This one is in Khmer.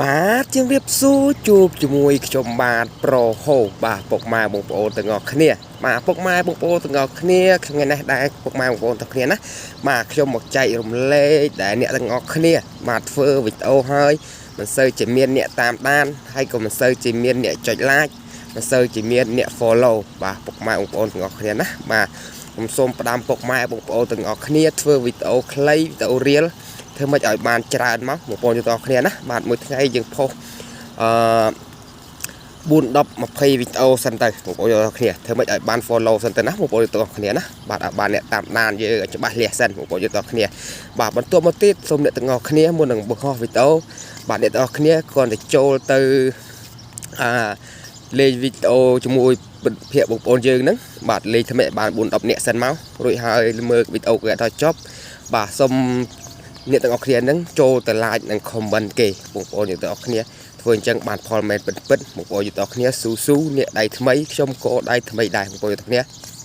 បាទជាងរៀបសួរជួបជាមួយខ្ញុំបាទប្រូហូបាទពុកម៉ែបងប្អូនទាំងអស់គ្នាបាទពុកម៉ែបងប្អូនទាំងអស់គ្នាថ្ងៃនេះដែរពុកម៉ែបងប្អូនទាំងគ្នាណាបាទខ្ញុំមកចែករំលែកដែលអ្នកទាំងអស់គ្នាបាទធ្វើវីដេអូហើយមិនសូវជាមានអ្នកតាមដានហើយក៏មិនសូវជាមានអ្នកចុច like មិនសូវជាមានអ្នក follow បាទពុកម៉ែបងប្អូនទាំងអស់គ្នាណាបាទខ្ញុំសូមផ្ដាំពុកម៉ែបងប្អូនទាំងអស់គ្នាធ្វើវីដេអូខ្លីវីដេអូរៀលធ្វើមិនឲ្យបានច្រើនមកបងប្អូនទាំងអស់គ្នាណាបាទមួយថ្ងៃយើងផុស4 10 20វីដេអូសិនទៅបងប្អូនទាំងអស់គ្នាធ្វើមិនឲ្យបាន follow សិនទៅណាបងប្អូនទាំងអស់គ្នាណាបាទឲ្យបានអ្នកតាមដានយើងឲ្យច្បាស់លាស់សិនបងប្អូនទាំងអស់គ្នាបាទបន្ទាប់មកទៀតសូមអ្នកទាំងអស់គ្នាមុននឹងបង្ហោះវីដេអូបាទអ្នកទាំងអស់គ្នាគ្រាន់តែចូលទៅលេងវីដេអូជាមួយភាគបងប្អូនយើងហ្នឹងបាទលេងថ្មីបាន4 10នាក់សិនមករួចហើយមើលវីដេអូគេដល់ចប់បាទសូមអ្នកទាំងអស់គ្នាហ្នឹងចូលទៅ like និង comment គេបងប្អូនទាំងអស់គ្នាធ្វើអញ្ចឹងបានផលមែនពិតបងប្អូនទាំងអស់គ្នាស៊ូអ្នកដៃថ្មីខ្ញុំក៏ដៃថ្មីដែរបងប្អូនទាំងអស់គ្នា